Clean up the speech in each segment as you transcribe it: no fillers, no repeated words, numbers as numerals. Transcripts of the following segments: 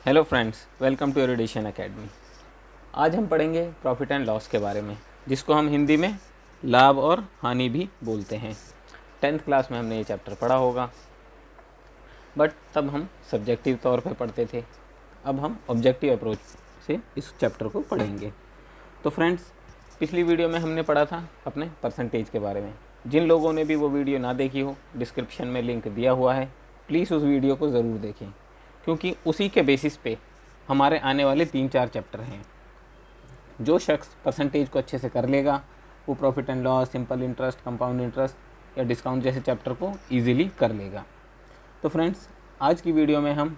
Hello friends, welcome to Edition Academy. आज हम पढ़ेंगे प्रॉफिट एंड लॉस के बारे में, जिसको हम हिंदी में लाभ और हानि भी बोलते हैं। 10th क्लास में हमने ये चैप्टर पढ़ा होगा, बट तब हम सब्जेक्टिव तौर पे पढ़ते थे। अब हम ऑब्जेक्टिव अप्रोच से इस चैप्टर को पढ़ेंगे। तो फ्रेंड्स, पिछली वीडियो में हमने पढ़ा था अपने परसेंटेज के बारे में। जिन लोगों ने भी वो वीडियो ना देखी हो, डिस्क्रिप्शन में लिंक दिया हुआ है, प्लीज़ उस वीडियो को ज़रूर देखें, क्योंकि उसी के बेसिस पे हमारे आने वाले 3-4 चैप्टर हैं। जो शख्स परसेंटेज को अच्छे से कर लेगा, वो profit and loss, simple interest, compound interest या डिस्काउंट जैसे चैप्टर को ईजिली कर लेगा। तो फ्रेंड्स, आज की वीडियो में हम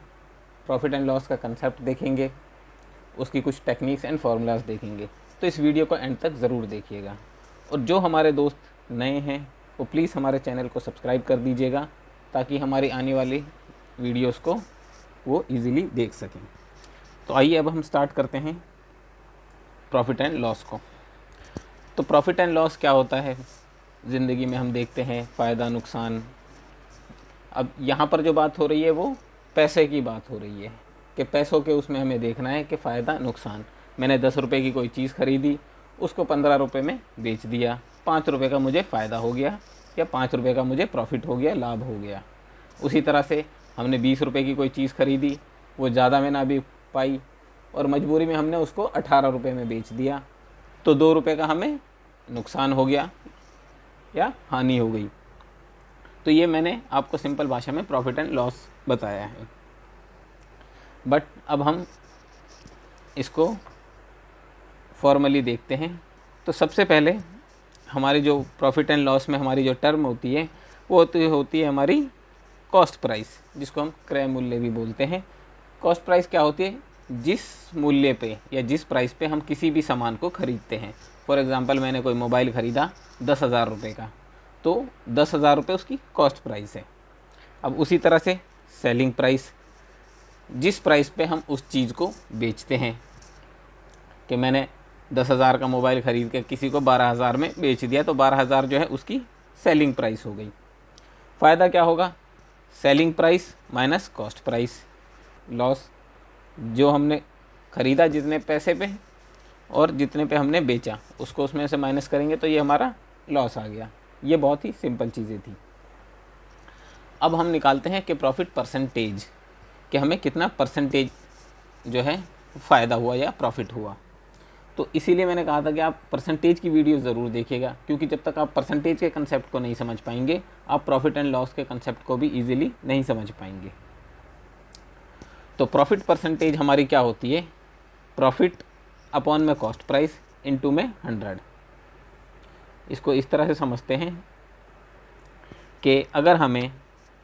प्रॉफिट एंड लॉस का कंसेप्ट देखेंगे, उसकी कुछ टेक्निक्स एंड फार्मूलाज देखेंगे। तो इस वीडियो को एंड तक ज़रूर देखिएगा। और जो हमारे दोस्त नए हैं वो प्लीज़ हमारे चैनल को सब्सक्राइब कर दीजिएगा, ताकि हमारी आने वाली वीडियोस को वो इजीली देख सकें। तो आइए अब हम स्टार्ट करते हैं प्रॉफिट एंड लॉस को। तो प्रॉफिट एंड लॉस क्या होता है? ज़िंदगी में हम देखते हैं फ़ायदा नुकसान। अब यहाँ पर जो बात हो रही है वो पैसे की बात हो रही है, कि पैसों के उसमें हमें देखना है कि फ़ायदा नुकसान। मैंने 10 रुपये की कोई चीज़ ख़रीदी, उसको 15 रुपये में बेच दिया, 5 रुपये का मुझे फ़ायदा हो गया या 5 रुपये का मुझे प्रॉफिट हो गया, लाभ हो गया। उसी तरह से हमने 20 रुपये की कोई चीज़ ख़रीदी, वो ज़्यादा में ना भी पाई और मजबूरी में हमने उसको 18 रुपये में बेच दिया, तो 2 रुपये का हमें नुकसान हो गया या हानि हो गई। तो ये मैंने आपको सिंपल भाषा में प्रॉफिट एंड लॉस बताया है। बट अब हम इसको फॉर्मली देखते हैं। तो सबसे पहले हमारी जो प्रॉफिट एंड लॉस में हमारी जो टर्म होती है वो होती है हमारी कॉस्ट प्राइस, जिसको हम क्रय मूल्य भी बोलते हैं। कॉस्ट प्राइस क्या होती है? जिस मूल्य पे या जिस प्राइस पे हम किसी भी सामान को ख़रीदते हैं। फॉर एग्ज़ाम्पल, मैंने कोई मोबाइल ख़रीदा 10,000 रुपये का, तो 10,000 रुपये उसकी कॉस्ट प्राइस है। अब उसी तरह से सेलिंग प्राइस, जिस प्राइस पे हम उस चीज़ को बेचते हैं, कि मैंने 10,000 का मोबाइल ख़रीद के किसी को 12,000 में बेच दिया, तो 12,000 जो है उसकी सेलिंग प्राइस हो गई। फ़ायदा क्या होगा? Selling price minus cost price. Loss, जो हमने ख़रीदा जितने पैसे पे और जितने पे हमने बेचा उसको उसमें से माइनस करेंगे, तो ये हमारा लॉस आ गया। ये बहुत ही सिंपल चीज़ें थी। अब हम निकालते हैं कि प्रॉफिट परसेंटेज, कि हमें कितना परसेंटेज जो है फ़ायदा हुआ या प्रॉफिट हुआ। तो इसीलिए मैंने कहा था कि आप परसेंटेज की वीडियो ज़रूर देखिएगा, क्योंकि जब तक आप परसेंटेज के कंसेप्ट को नहीं समझ पाएंगे, आप प्रॉफिट एंड लॉस के कंसेप्ट को भी इजीली नहीं समझ पाएंगे। तो प्रॉफिट परसेंटेज हमारी क्या होती है? प्रॉफिट अपॉन में कॉस्ट प्राइस इनटू में 100। इसको इस तरह से समझते हैं कि अगर हमें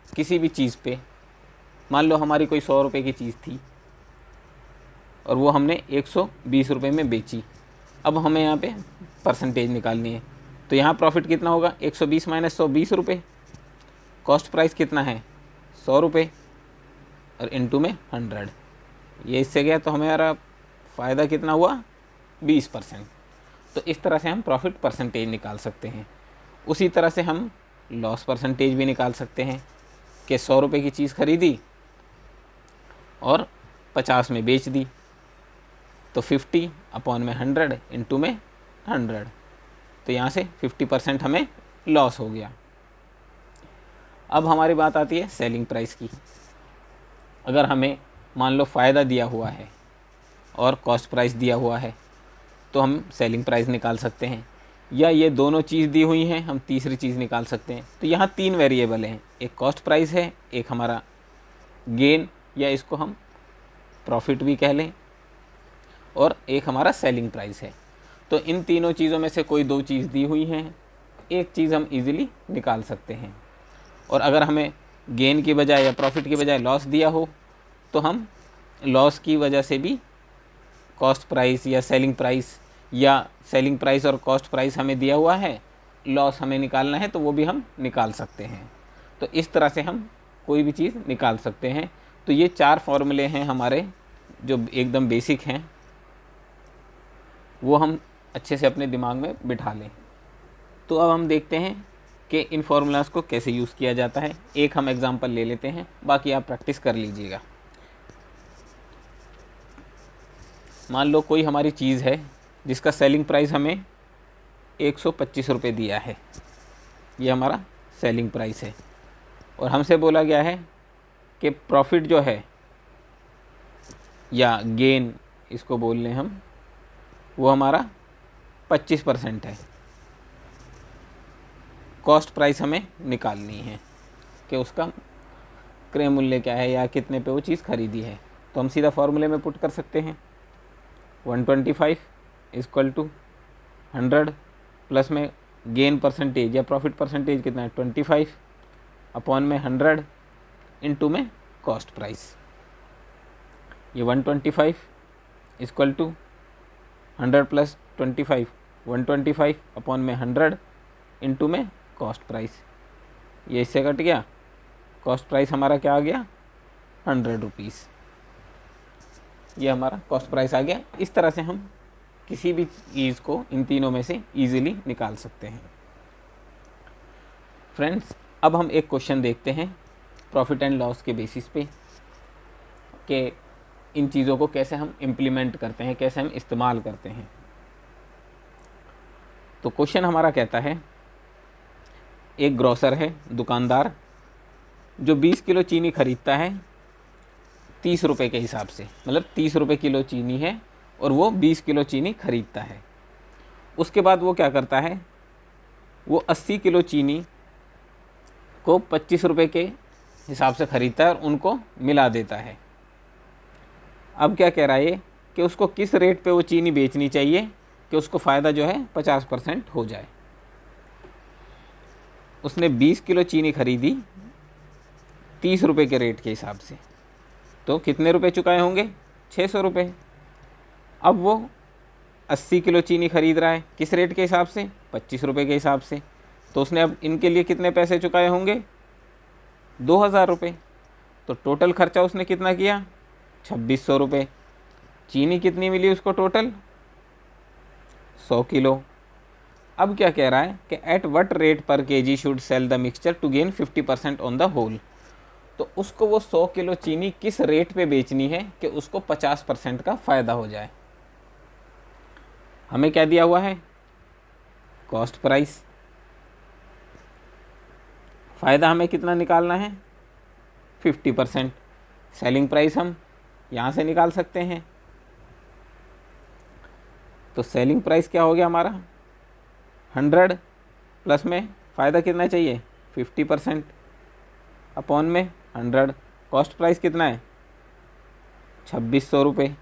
किसी भी चीज़ पे, मान लो हमारी कोई 100 रुपये की चीज़ थी और वो हमने 120 रुपये में बेची। अब हमें यहाँ पे परसेंटेज निकालनी है, तो यहाँ प्रॉफिट कितना होगा? 120 माइनस 100, 20 रुपये। कॉस्ट प्राइस कितना है? 100 रुपये और इनटू में 100। ये इससे गया तो हमारा फ़ायदा कितना हुआ? 20%। तो इस तरह से हम प्रॉफिट परसेंटेज निकाल सकते हैं। उसी तरह से हम लॉस परसेंटेज भी निकाल सकते हैं, कि 100 रुपये की चीज़ ख़रीदी और 50 में बेच दी, तो 50 अपॉन में 100 इंटू में 100, तो यहाँ से 50% हमें लॉस हो गया। अब हमारी बात आती है सेलिंग प्राइस की। अगर हमें मान लो फ़ायदा दिया हुआ है और कॉस्ट प्राइस दिया हुआ है, तो हम सेलिंग प्राइस निकाल सकते हैं, या ये दोनों चीज़ दी हुई हैं, हम तीसरी चीज़ निकाल सकते हैं। तो यहाँ 3 वेरिएबल हैं, एक कॉस्ट प्राइस है, एक हमारा गेन या इसको हम प्रॉफिट भी कह लें, और एक हमारा सेलिंग प्राइस है। तो इन तीनों चीज़ों में से कोई 2 चीज़ दी हुई हैं, एक चीज़ हम इजीली निकाल सकते हैं। और अगर हमें गेन की बजाय या प्रॉफिट की बजाय लॉस दिया हो, तो हम लॉस की वजह से भी कॉस्ट प्राइस या सेलिंग प्राइस और कॉस्ट प्राइस हमें दिया हुआ है, लॉस हमें निकालना है, तो वो भी हम निकाल सकते हैं। तो इस तरह से हम कोई भी चीज़ निकाल सकते हैं। तो ये 4 फॉर्मूले हैं हमारे, जो एकदम बेसिक हैं, वो हम अच्छे से अपने दिमाग में बिठा लें। तो अब हम देखते हैं कि इन फार्मूलाज को कैसे यूज़ किया जाता है। एक हम एग्जांपल ले लेते हैं, बाकी आप प्रैक्टिस कर लीजिएगा। मान लो कोई हमारी चीज़ है जिसका सेलिंग प्राइस हमें 125 रुपये दिया है, ये हमारा सेलिंग प्राइस है, और हमसे बोला गया है कि प्रॉफिट जो है या गेन इसको बोल लें हम, वो हमारा 25% है। कॉस्ट प्राइस हमें निकालनी है कि उसका क्रय मूल्य क्या है या कितने पे वो चीज़ खरीदी है। तो हम सीधा फॉर्मूले में पुट कर सकते हैं 125 इक्वल टू 100 प्लस में गेन परसेंटेज या प्रॉफिट परसेंटेज कितना है 25 अपॉन में 100 इंटू में कॉस्ट प्राइस। ये 125 इक्वल टू 100 प्लस 25 125 अपॉन में 100 इंटू में कॉस्ट प्राइस। ये इससे कट गया, कॉस्ट प्राइस हमारा क्या आ गया 100 रुपीज़। ये हमारा कॉस्ट प्राइस आ गया। इस तरह से हम किसी भी चीज़ को इन तीनों में से ईजिली निकाल सकते हैं। फ्रेंड्स, अब हम एक क्वेश्चन देखते हैं प्रॉफिट एंड लॉस के बेसिस पे कि इन चीज़ों को कैसे हम इम्प्लीमेंट करते हैं, कैसे हम इस्तेमाल करते हैं। तो क्वेश्चन हमारा कहता है, एक ग्रोसर है, दुकानदार, जो 20 किलो चीनी खरीदता है 30 रुपये के हिसाब से, मतलब 30 रुपये किलो चीनी है और वो 20 किलो चीनी खरीदता है। उसके बाद वो क्या करता है, वो 80 किलो चीनी को 25 रुपये के हिसाब से खरीदता है और उनको मिला देता है। अब क्या कह रहा है कि उसको किस रेट पे वो चीनी बेचनी चाहिए कि उसको फ़ायदा जो है 50% हो जाए। उसने 20 किलो चीनी खरीदी 30 रुपये के रेट के हिसाब से, तो कितने रुपए चुकाए होंगे 600 रुपये। अब वो 80 किलो चीनी खरीद रहा है किस रेट के हिसाब से 25 रुपये के हिसाब से, तो उसने अब इनके लिए कितने पैसे चुकाए होंगे 2000 रुपये। तो टोटल खर्चा उसने कितना किया 2600 रुपये। चीनी कितनी मिली उसको टोटल 100 किलो। अब क्या कह रहा है कि at what rate per kg should sell the mixture to gain 50% on the whole. तो उसको वो 100 किलो चीनी किस रेट पे बेचनी है कि उसको 50% का फ़ायदा हो जाए। हमें क्या दिया हुआ है कॉस्ट प्राइस, फ़ायदा हमें कितना निकालना है 50%। सेलिंग प्राइस हम यहाँ से निकाल सकते हैं। तो सेलिंग प्राइस क्या हो गया हमारा 100 प्लस में फ़ायदा कितना चाहिए 50% अपॉन में 100। कॉस्ट प्राइस कितना है 2600 रुपये।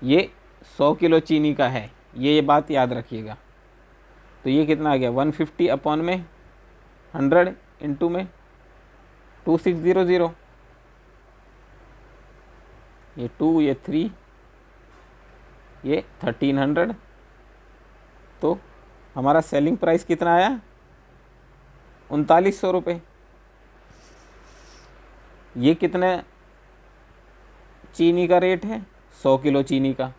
ये 100 किलो चीनी का है, ये बात याद रखिएगा। तो ये कितना आ गया 150 अपॉन में 100 इंटू में 2600, ये 2 ये 3 ये 1300। तो हमारा सेलिंग प्राइस कितना आया 3900 रुपये। ये कितने चीनी का रेट है 100 किलो चीनी का,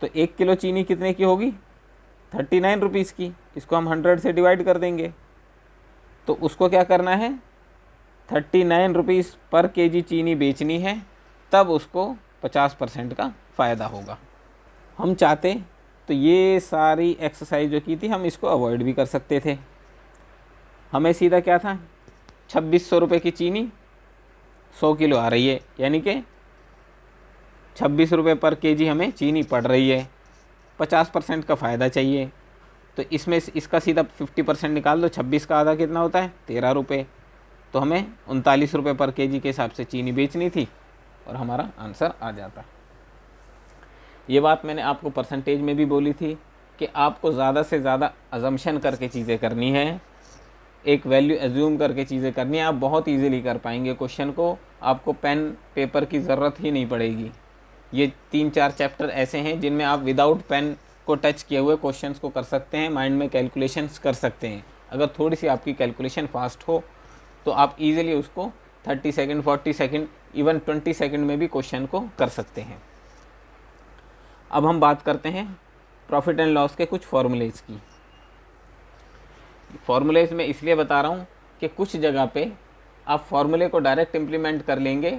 तो 1 किलो चीनी कितने की होगी 39 रुपीज़ की। इसको हम 100 से डिवाइड कर देंगे, तो उसको क्या करना है 39 रुपीज़ पर केजी चीनी बेचनी है, तब उसको 50% का फ़ायदा होगा। हम चाहते तो ये सारी एक्सरसाइज जो की थी हम इसको अवॉइड भी कर सकते थे। हमें सीधा क्या था 2600 रुपये की चीनी 100 किलो आ रही है, यानी कि 26 रुपये पर केजी हमें चीनी पड़ रही है, 50% का फ़ायदा चाहिए। तो इसमें इसका सीधा 50% निकाल दो, 26 का आधा कितना होता है 13 रुपये। तो हमें 39 रुपये पर केजी के हिसाब से चीनी बेचनी थी और हमारा आंसर आ जाता। ये बात मैंने आपको परसेंटेज में भी बोली थी कि आपको ज़्यादा से ज़्यादा अजम्पशन करके चीज़ें करनी है, एक वैल्यू एज्यूम करके चीज़ें करनी है। आप बहुत इजीली कर पाएंगे क्वेश्चन को, आपको पेन पेपर की ज़रूरत ही नहीं पड़ेगी। ये 3-4 चैप्टर ऐसे हैं जिनमें आप विदाउट पेन को टच किए हुए क्वेश्चंस को कर सकते हैं, माइंड में कैलकुलेशंस कर सकते हैं। अगर थोड़ी सी आपकी कैलकुलेशन फास्ट हो तो आप इजीली उसको 30 सेकंड 40 सेकंड इवन 20 सेकंड में भी क्वेश्चन को कर सकते हैं। अब हम बात करते हैं प्रॉफिट एंड लॉस के कुछ फॉर्मूलेज की। फॉर्मूलेज में इसलिए बता रहा हूँ कि कुछ जगह पे आप फॉर्मूले को डायरेक्ट इम्प्लीमेंट कर लेंगे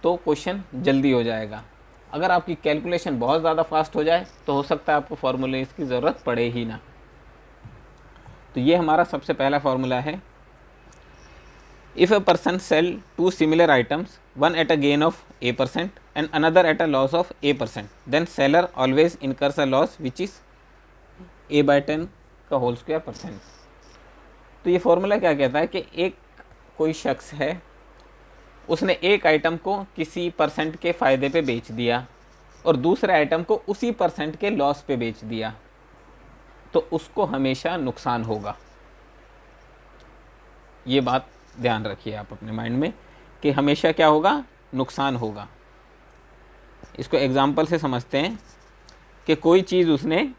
तो क्वेश्चन जल्दी हो जाएगा। अगर आपकी कैलकुलेशन बहुत ज़्यादा फास्ट हो जाए तो हो सकता है आपको फार्मूले की ज़रूरत पड़े ही ना। तो ये हमारा सबसे पहला फार्मूला है। If a person sell two similar items, one at a gain of A% and another at a loss of A%, then seller always incurs a loss which is A/10 का होल स्क्वायर %। तो ये formula क्या कहता है कि एक कोई शख्स है, उसने एक आइटम को किसी परसेंट के फ़ायदे पे बेच दिया और दूसरे आइटम को उसी परसेंट के लॉस पे बेच दिया, तो उसको हमेशा नुकसान होगा। ये बात ध्यान रखिए आप अपने माइंड में कि हमेशा क्या होगा, नुकसान होगा। इसको एग्जांपल से समझते हैं कि कोई चीज़ उसने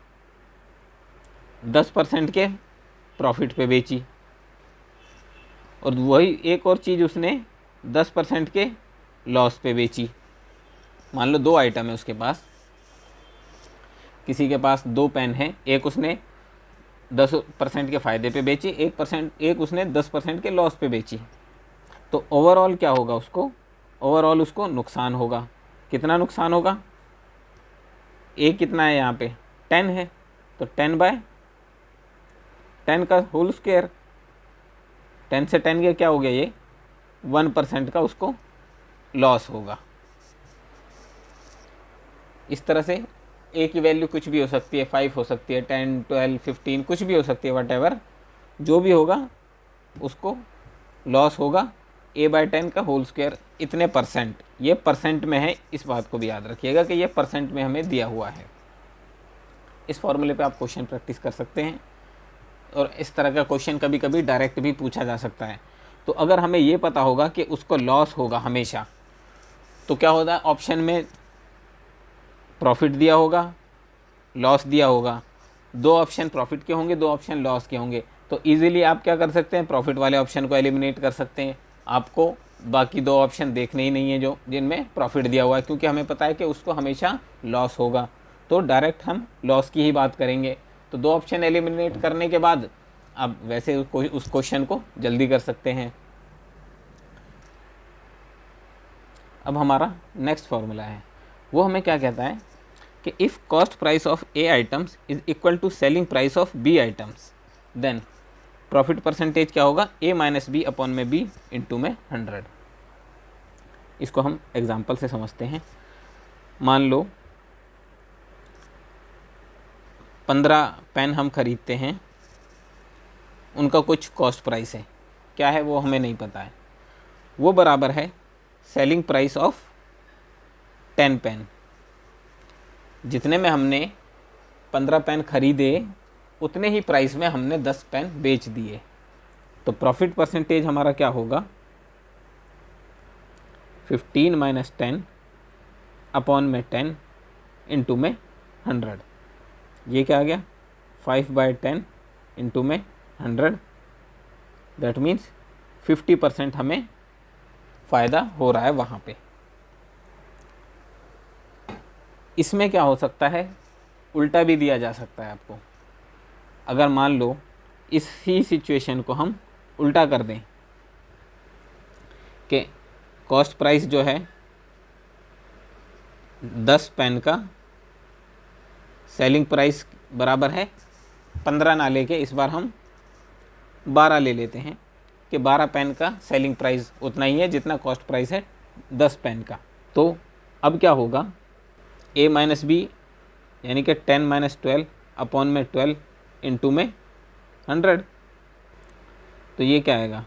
10% के प्रॉफिट पे बेची और वही एक और चीज़ उसने 10% के लॉस पे बेची। मान लो 2 आइटम है उसके पास, किसी के पास 2 पेन है, एक उसने 10% के फ़ायदे पे बेची, एक उसने 10% के लॉस पे बेची। तो ओवरऑल क्या होगा उसको, ओवरऑल उसको नुकसान होगा। कितना नुकसान होगा, ए कितना है यहाँ पे 10 है, तो 10/10 का होल स्क्वायर, 10 से 10 के क्या हो गया, ये 1% का उसको लॉस होगा। इस तरह से ए की वैल्यू कुछ भी हो सकती है, 5 हो सकती है, 10, 12, 15 कुछ भी हो सकती है, वट जो भी होगा उसको लॉस होगा A/10 का होल स्क्वायर इतने %। ये परसेंट में है, इस बात को भी याद रखिएगा कि ये परसेंट में हमें दिया हुआ है। इस फॉर्मूले पे आप क्वेश्चन प्रैक्टिस कर सकते हैं और इस तरह का क्वेश्चन कभी कभी डायरेक्ट भी पूछा जा सकता है। तो अगर हमें ये पता होगा कि उसको लॉस होगा हमेशा, तो क्या होता है, ऑप्शन में प्रॉफिट दिया होगा, लॉस दिया होगा, 2 ऑप्शन प्रॉफिट के होंगे, 2 ऑप्शन लॉस के होंगे, तो इजीली आप क्या कर सकते हैं, प्रॉफिट वाले ऑप्शन को एलिमिनेट कर सकते हैं। आपको बाकी 2 ऑप्शन देखने ही नहीं है जो जिनमें प्रॉफिट दिया हुआ है, क्योंकि हमें पता है कि उसको हमेशा लॉस होगा, तो डायरेक्ट हम लॉस की ही बात करेंगे। तो 2 ऑप्शन एलिमिनेट करने के बाद आप वैसे उस क्वेश्चन को जल्दी कर सकते हैं। अब हमारा नेक्स्ट फार्मूला है, वो हमें क्या कहता है कि if cost price of A items is equal to selling price of B items, then profit percentage क्या होगा, A-B/B इंटू में 100। इसको हम एग्जांपल से समझते हैं। मान लो 15 पेन हम खरीदते हैं, उनका कुछ कॉस्ट प्राइस है, क्या है वो हमें नहीं पता है, वो बराबर है सेलिंग प्राइस ऑफ 10 पेन। जितने में हमने 15 पेन खरीदे उतने ही प्राइस में हमने 10 पेन बेच दिए, तो प्रॉफिट परसेंटेज हमारा क्या होगा, 15 - 10 अपॉन में 10 इंटू में 100। ये क्या आ गया, 5/10 इंटू में 100, दैट मीन्स 50% हमें फ़ायदा हो रहा है वहाँ पे। इसमें क्या हो सकता है, उल्टा भी दिया जा सकता है आपको। अगर मान लो इसी सिचुएशन को हम उल्टा कर दें कि कॉस्ट प्राइस जो है 10 पेन का सेलिंग प्राइस बराबर है 15 ना लेके इस बार हम 12 ले लेते हैं कि 12 पेन का सेलिंग प्राइस उतना ही है जितना कॉस्ट प्राइस है 10 पेन का। तो अब क्या होगा, A-B यानी कि 10 - 12 अपॉन में 12 इंटू में 100, तो ये क्या आएगा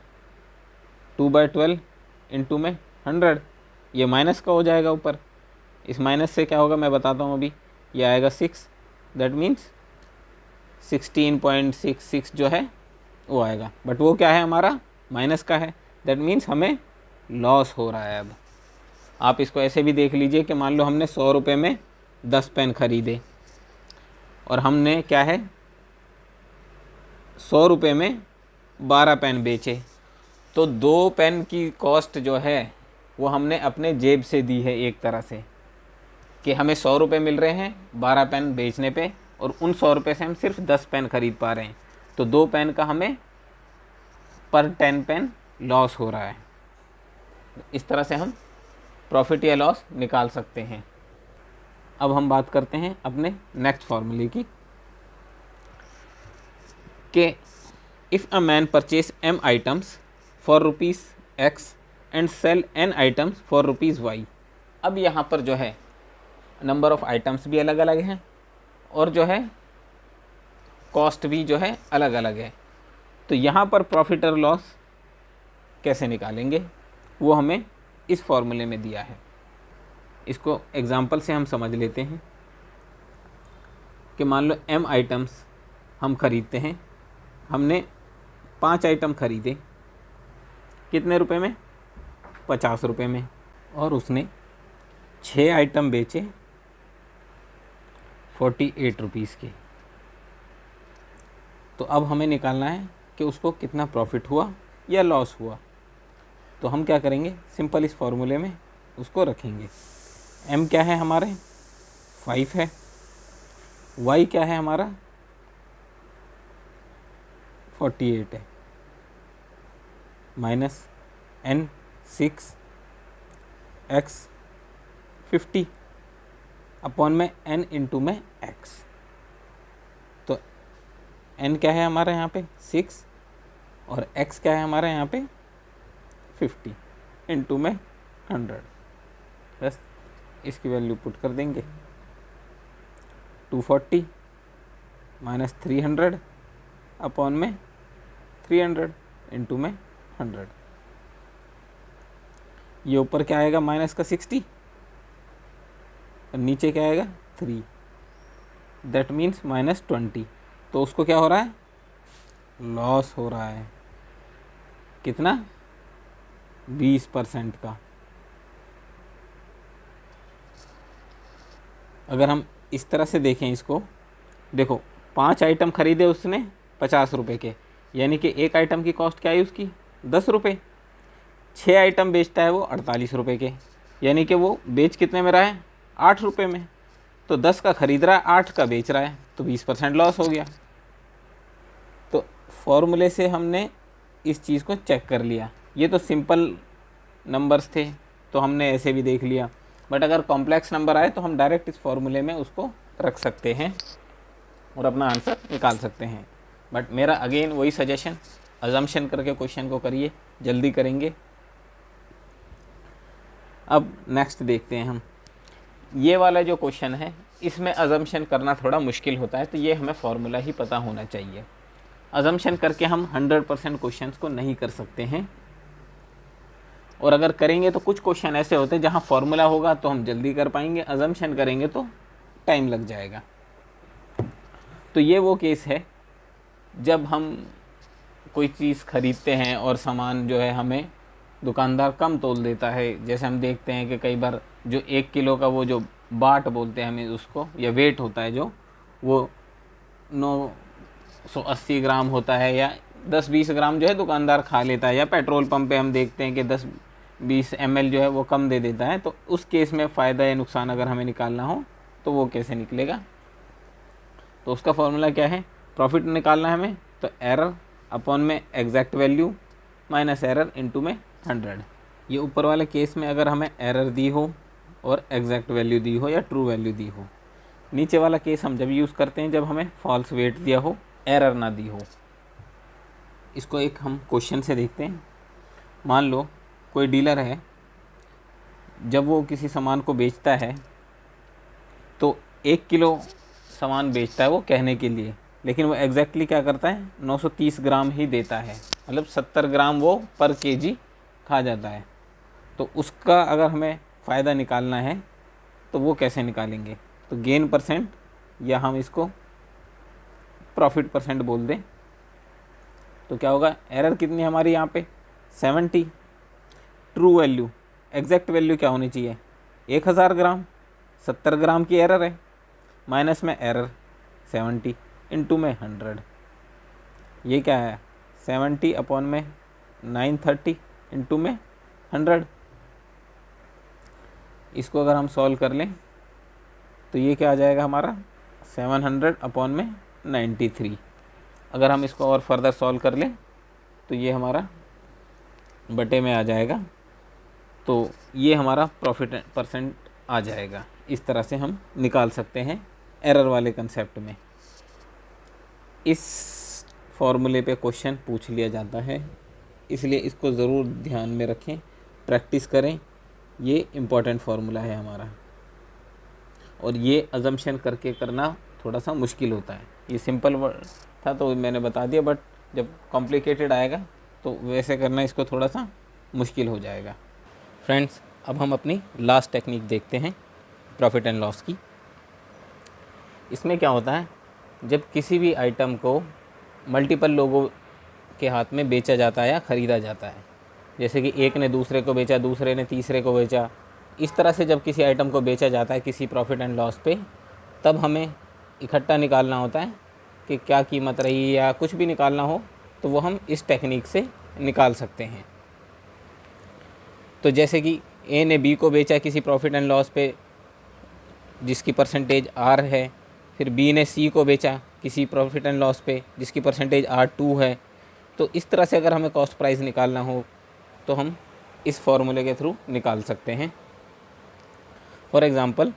2/12 इंटू में 100। ये माइनस का हो जाएगा ऊपर, इस माइनस से क्या होगा मैं बताता हूँ अभी, ये आएगा 6, दैट मीन्स 16.66 जो है वो आएगा, बट वो क्या है हमारा माइनस का है, दैट मीन्स हमें लॉस हो रहा है। अब आप इसको ऐसे भी देख लीजिए कि मान लो हमने 100 रुपये में 10 पेन खरीदे और हमने क्या है 100 रुपये में 12 पेन बेचे, तो 2 पेन की कॉस्ट जो है वो हमने अपने जेब से दी है एक तरह से, कि हमें 100 रुपये मिल रहे हैं 12 पेन बेचने पे और उन 100 रुपये से हम सिर्फ 10 पेन खरीद पा रहे हैं, तो 2 पेन का हमें पर 10 पेन लॉस हो रहा है। इस तरह से हम प्रॉफिट या लॉस निकाल सकते हैं। अब हम बात करते हैं अपने नेक्स्ट फॉर्मूले की कि if a man purchase m items for rupees x and sell n items for rupees y। अब यहाँ पर जो है नंबर ऑफ़ आइटम्स भी अलग अलग हैं और जो है कॉस्ट भी जो है अलग अलग है। तो यहाँ पर प्रॉफिट और लॉस कैसे निकालेंगे वो हमें इस फॉर्मूले में दिया है। इसको एग्जांपल से हम समझ लेते हैं कि मान लो m आइटम्स हम खरीदते हैं, हमने 5 आइटम खरीदे, कितने रुपए में? 50 रुपये में, और उसने 6 आइटम बेचे 48 रुपीज़ के। तो अब हमें निकालना है कि उसको कितना प्रॉफिट हुआ या लॉस हुआ। तो हम क्या करेंगे, सिंपल इस फॉर्मूले में उसको रखेंगे। m क्या है हमारे 5 है, y क्या है हमारा 48 है, माइनस n 6, x 50 अपॉन में n इंटू में x। तो n क्या है हमारा यहाँ पे 6 और x क्या है हमारा यहाँ पे 50 इंटू में 100। बस इसकी वैल्यू पुट कर देंगे 240 माइनस 300 अपॉन में 300 इंटू में 100। ये ऊपर क्या आएगा माइनस का 60 और नीचे क्या आएगा 3, दैट मीन्स माइनस 20। तो उसको क्या हो रहा है, लॉस हो रहा है। कितना? 20% का। अगर हम इस तरह से देखें इसको, देखो 5 आइटम खरीदे उसने 50 रुपये के, यानी कि एक आइटम की कॉस्ट क्या है उसकी 10 रुपये। 6 आइटम बेचता है वो 48 रुपये के, यानी कि वो बेच कितने में रहा है 8 रुपये में। तो 10 का खरीद रहा है 8 का बेच रहा है, तो 20% लॉस हो गया। तो फॉर्मूले से हमने इस चीज़ को चेक कर लिया। ये तो सिंपल नंबर्स थे तो हमने ऐसे भी देख लिया, बट अगर कॉम्प्लेक्स नंबर आए तो हम डायरेक्ट इस फॉर्मूले में उसको रख सकते हैं और अपना आंसर निकाल सकते हैं। बट मेरा अगेन वही सजेशन, अजम्पशन करके क्वेश्चन को करिए, जल्दी करेंगे। अब नेक्स्ट देखते हैं हम। ये वाला जो क्वेश्चन है इसमें अजम्पशन करना थोड़ा मुश्किल होता है, तो ये हमें फॉर्मूला ही पता होना चाहिए। अजम्पशन करके हम 100% क्वेश्चंस को नहीं कर सकते हैं, और अगर करेंगे तो कुछ क्वेश्चन ऐसे होते हैं जहाँ फॉर्मूला होगा तो हम जल्दी कर पाएंगे, अजम्पशन करेंगे तो टाइम लग जाएगा। तो ये वो केस है जब हम कोई चीज़ खरीदते हैं और सामान जो है हमें दुकानदार कम तोल देता है। जैसे हम देखते हैं कि कई बार जो 1 किलो का वो जो बाट बोलते हैं हमें उसको, या वेट होता है जो, वो 980 ग्राम होता है, या 10-20 ग्राम जो है दुकानदार खा लेता है, या पेट्रोल पंप पे हम देखते हैं कि 10-20 ml जो है वो कम दे देता है। तो उस केस में फ़ायदा या नुकसान अगर हमें निकालना हो तो वो कैसे निकलेगा। तो उसका फॉर्मूला क्या है, प्रॉफिट निकालना है हमें, तो एरर अपॉन में exact value minus error into में 100। ये ऊपर वाले केस में अगर हमें एरर दी हो और एग्जैक्ट वैल्यू दी हो या ट्रू वैल्यू दी हो। नीचे वाला केस हम जब यूज़ करते हैं जब हमें फॉल्स वेट दिया हो, एरर ना दी हो। इसको एक हम क्वेश्चन से देखते हैं। मान लो कोई डीलर है, जब वो किसी सामान को बेचता है तो 1 किलो सामान बेचता है वो कहने के लिए, लेकिन वो एग्जैक्टली क्या करता है 930 ग्राम ही देता है, मतलब 70 ग्राम वो पर केजी खा जाता है। तो उसका अगर हमें फ़ायदा निकालना है तो वो कैसे निकालेंगे, तो गेन परसेंट या हम इसको प्रॉफिट परसेंट बोल दें। तो क्या होगा, एरर कितनी हमारी यहाँ पे 70, ट्रू वैल्यू एग्जैक्ट वैल्यू क्या होनी चाहिए 1000 ग्राम, 70 ग्राम की एरर है, माइनस में एरर 70 इंटू में 100। ये क्या है 70 अपॉन में 930 इंटू में 100। इसको अगर हम सॉल्व कर लें तो ये क्या आ जाएगा हमारा 700 अपॉन में 93। अगर हम इसको और फर्दर सॉल्व कर लें तो ये हमारा बटे में आ जाएगा, तो ये हमारा प्रॉफिट परसेंट आ जाएगा इस तरह से हम निकाल सकते हैं एरर वाले कंसेप्ट में। इस फॉर्मूले पे क्वेश्चन पूछ लिया जाता है, इसलिए इसको ज़रूर ध्यान में रखें, प्रैक्टिस करें। ये इम्पॉर्टेंट फार्मूला है हमारा, और ये अजम्पशन करके करना थोड़ा सा मुश्किल होता है। ये सिंपल था तो मैंने बता दिया, बट जब कॉम्प्लिकेटेड आएगा तो वैसे करना इसको थोड़ा सा मुश्किल हो जाएगा। फ्रेंड्स, अब हम अपनी लास्ट टेक्निक देखते हैं प्रॉफिट एंड लॉस की। इसमें क्या होता है, जब किसी भी आइटम को मल्टीपल लोगों के हाथ में बेचा जाता है या ख़रीदा जाता है, जैसे कि एक ने दूसरे को बेचा, दूसरे ने तीसरे को बेचा, इस तरह से जब किसी आइटम को बेचा जाता है किसी प्रॉफिट एंड लॉस पे, तब हमें इकट्ठा निकालना होता है कि क्या कीमत रही, या कुछ भी निकालना हो तो वो हम इस टेक्निक से निकाल सकते हैं। तो जैसे कि ए ने बी को बेचा किसी प्रॉफिट एंड लॉस पे जिसकी परसेंटेज आर है, फिर बी ने सी को बेचा किसी प्रॉफिट एंड लॉस पे जिसकी परसेंटेज R2 है। तो इस तरह से अगर हमें कॉस्ट प्राइस निकालना हो तो हम इस फॉर्मूले के थ्रू निकाल सकते हैं। फॉर एग्ज़ाम्पल,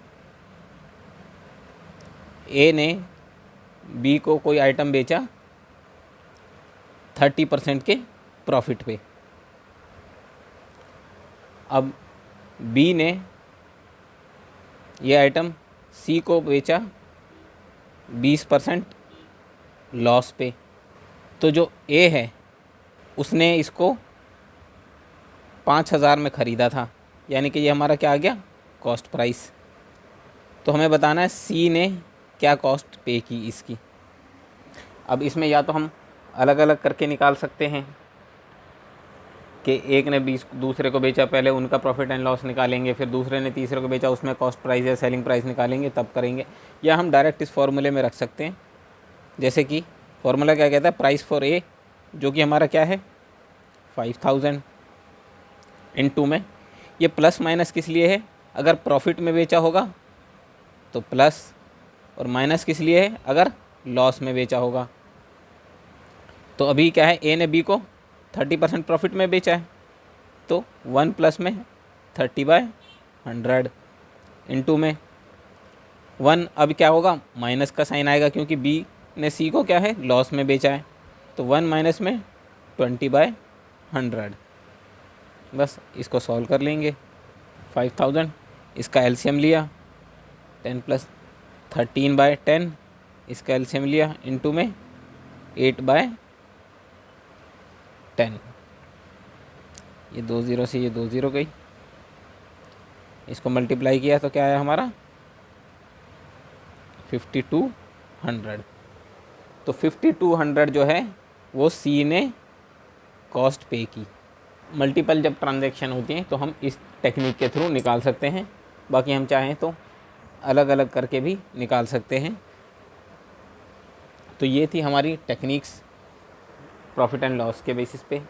ए ने बी को कोई आइटम बेचा 30% के प्रॉफिट पे। अब बी ने ये आइटम सी को बेचा 20% लॉस पे। तो जो ए है उसने इसको 5,000 में ख़रीदा था, यानी कि ये हमारा क्या आ गया, कॉस्ट प्राइस। तो हमें बताना है सी ने क्या कॉस्ट पे की इसकी। अब इसमें या तो हम अलग अलग करके निकाल सकते हैं कि एक ने 20 दूसरे को बेचा, पहले उनका प्रॉफिट एंड लॉस निकालेंगे, फिर दूसरे ने तीसरे को बेचा, उसमें कॉस्ट प्राइस या सेलिंग प्राइस निकालेंगे, तब करेंगे। या हम डायरेक्ट इस फॉर्मूले में रख सकते हैं, जैसे कि फॉर्मूला क्या कहता है, प्राइस फॉर ए, जो कि हमारा क्या है 5,000 इनटू में, ये प्लस माइनस किस लिए है, अगर प्रॉफिट में बेचा होगा तो प्लस, और माइनस किस लिए है, अगर लॉस में बेचा होगा। तो अभी क्या है, ए ने बी को 30% प्रॉफिट में बेचा है, तो 1 प्लस में 30/100 इनटू में 1, अब क्या होगा, माइनस का साइन आएगा क्योंकि बी ने सी को क्या है लॉस में बेचा है, तो 1 माइनस में 20/100। बस इसको सॉल्व कर लेंगे। 5,000, इसका एलसीएम लिया, 10 + 13/10, इसका एलसीएम लिया, इनटू में 8/10। ये 2 0 से ये 2 0 गई, इसको मल्टीप्लाई किया तो क्या आया हमारा 5200। तो 5200 जो है वो सी ने कॉस्ट पे की। मल्टीपल जब ट्रांजैक्शन होती हैं तो हम इस टेक्निक के थ्रू निकाल सकते हैं, बाकी हम चाहें तो अलग अलग करके भी निकाल सकते हैं। तो ये थी हमारी टेक्निक्स प्रॉफिट एंड लॉस के बेसिस पे।